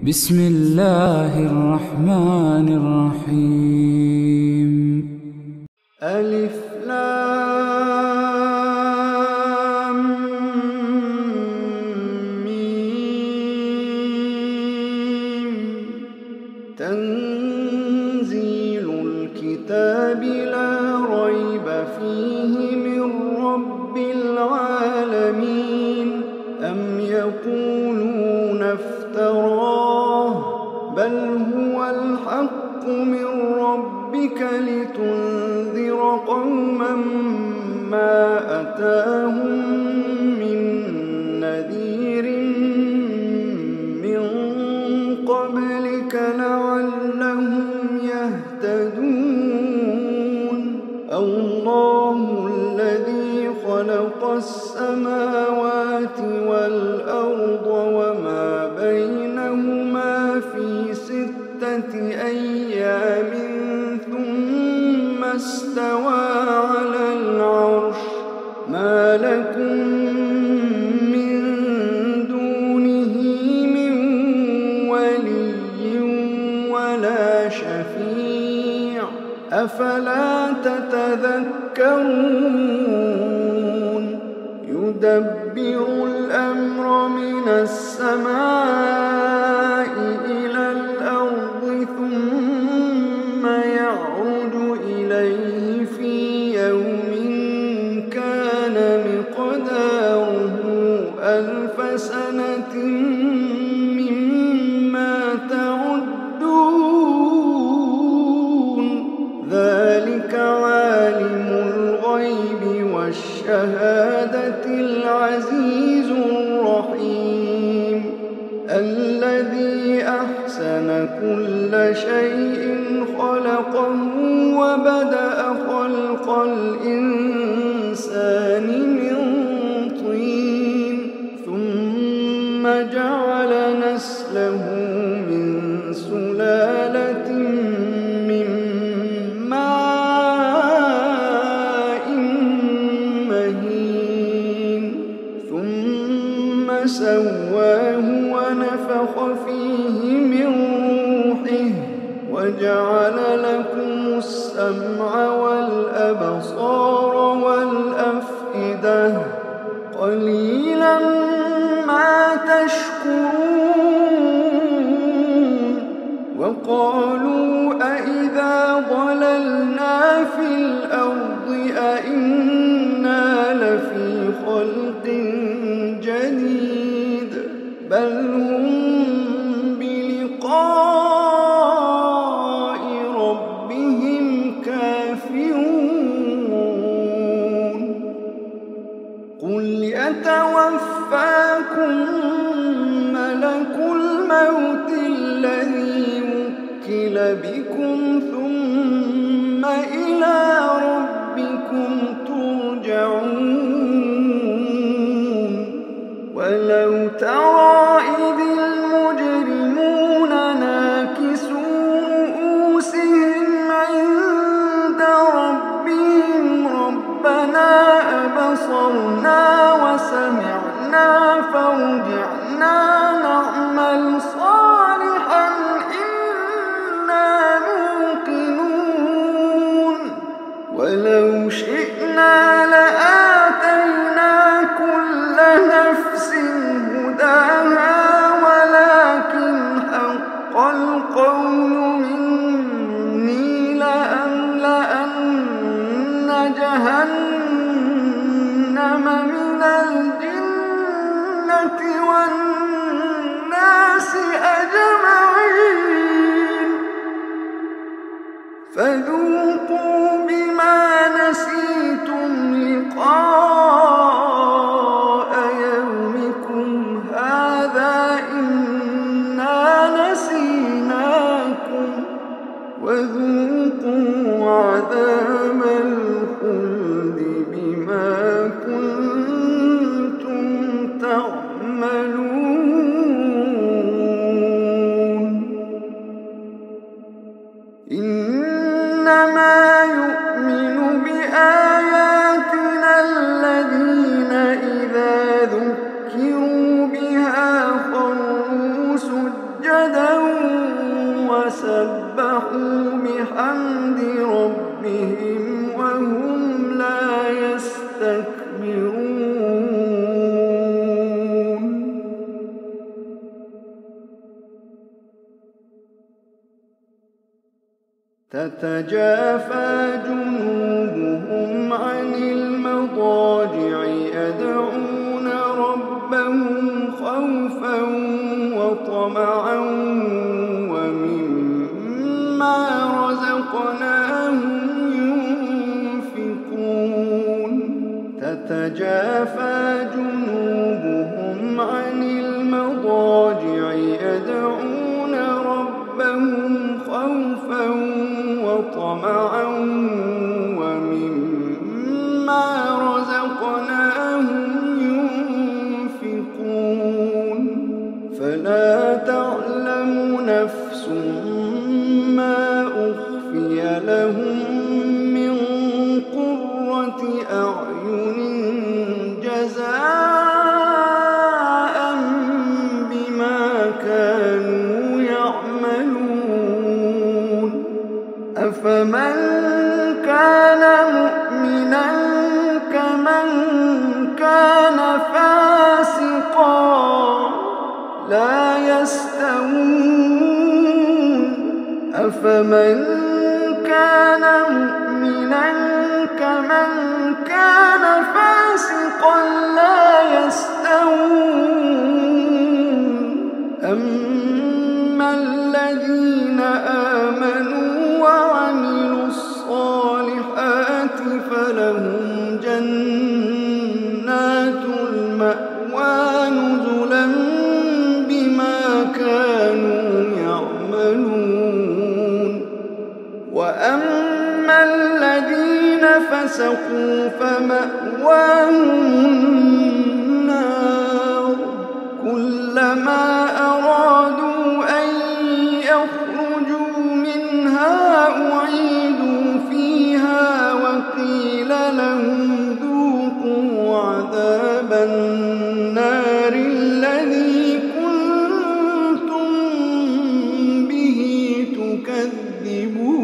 بسم الله الرحمن الرحيم. ألف لام ميم. تنزيل الكتاب لا ريب فيه من رب العالمين. أم يقولون افتراه بل هو الحق من ربك لتنذر قوما ما أتاهم من نذير من قبلك لعلهم يهتدون. الله الذي خلق السماوات والأرض وما بينهما في 6 أيام ثم استوى على العرش. ما لكم من دونه من ولي ولا شفيع أفلا تتذكرون. يدبر الأمر من السماء إلى الأرض ثم يعرج إليه في يوم كان مقداره 1000 سنة مما تعدون. ذلك عالم الغيب والشهادة العزيز الرحيم. الذي أحسن كل شيء خلقه وبدأ خلق الإنسان من طين ثم جعل نسله من سلالة من ماء مهين ثم سواه ونفخ فيه من روحه وجعل لكم السمع والأبصار والأفئدة قليلا ما تشكرون. وقالوا أإذا ضللنا في الأرض أإنا لفي خلق جديد بل هم بلقاء ربهم كافرون. قل يتوفاكم ملك الموت الذي وكل بكم ثم إلى ربكم ترجعون. ولو ترى إذ المجرمون ناكسوا رؤوسهم عند ربهم ربنا أبصرنا وسمعنا فارجعنا نعمل صالحا إنا موقنون. ولو شئنا لآتينا كل نفس هداها ولكن حق القول مني لأملأن جهنم من الجنة والناس تتجافى جنوبهم عن المضاجع يدعون ربهم خوفا وطمعا ومما رزقناهم ينفقون تتجافى جنوبهم عن المضاجع يدعون ربهم خوفا وطمعا ومما رزقناهم ينفقون فلا تعلم نفس ما أخفي لهم من قرة أعين جزاء بما كانوا يعملون أفمن كان مؤمنا كمن كان فاسقا لا يستوون أفمن كان مؤمنا كمن كان فاسقا لا يستوون أما الذين آمنوا وعملوا الصالحات فلهم جنات المأوى نزلا بما كانوا يعملون وأما الذين فسقوا فمأواهم النار كلما أرادوا أن يخرجوا منها أعيدوا فيها وقيل لهم ذوقوا عذاب النار الذي كنتم به تكذبون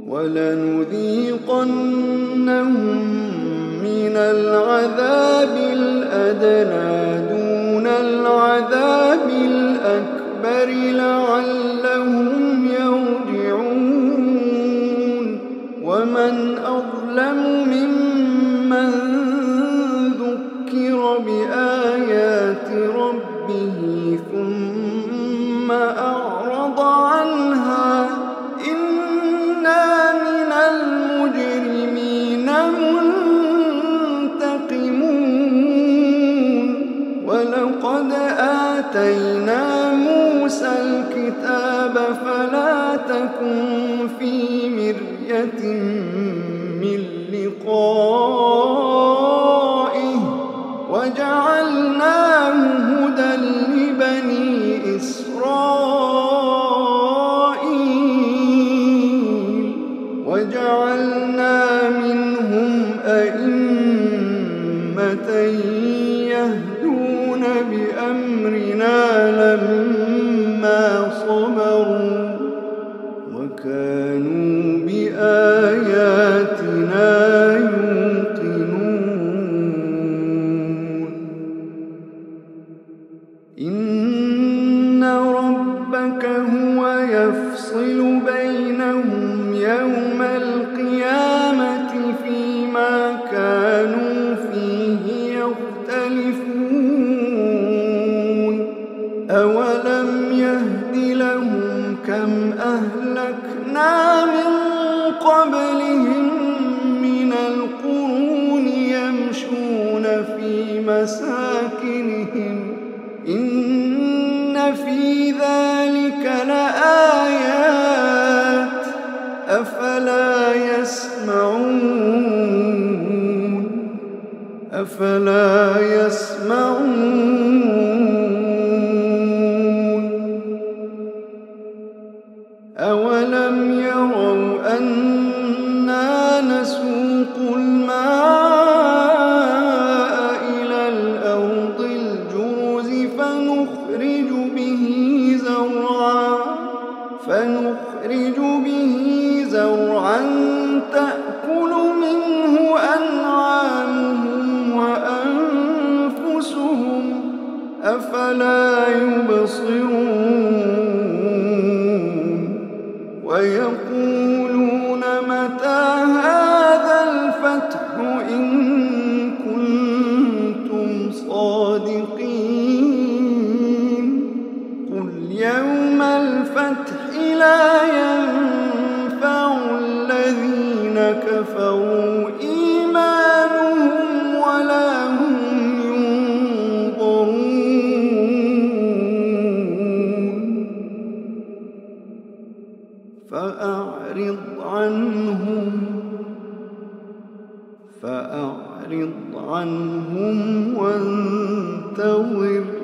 ولنذيقنهم من العذاب الأدنى دون العذاب الأكبر لعلهم يرجعون ومن أظلم ممن ذكر بآيات ربه ثم أعرض عنها إنا من المجرمين منتقمون ولقد آتينا موسى الكتاب فلا تكن في مرية من لقائه وجعلناه هدى لبني إسرائيل وجعلنا منهم أئمة يهدون بأمرنا لما صبروا وكانوا بآياتنا يوقنون إن ربك هو يفصل بينهم يوم القيامة فيما كانوا فيه يختلفون أولم يهد لهم كم أهلكنا من قبلهم من القرون يمشون في مساكنهم إن في ذلك لآيات أفلا يسمعون أولم يروا أنا نسوق الماء إلى الأرض الجرز فنخرج به زرعا تأكل منه أنعامهم وأنفسهم أفلا يبصرون عنهم وانتظر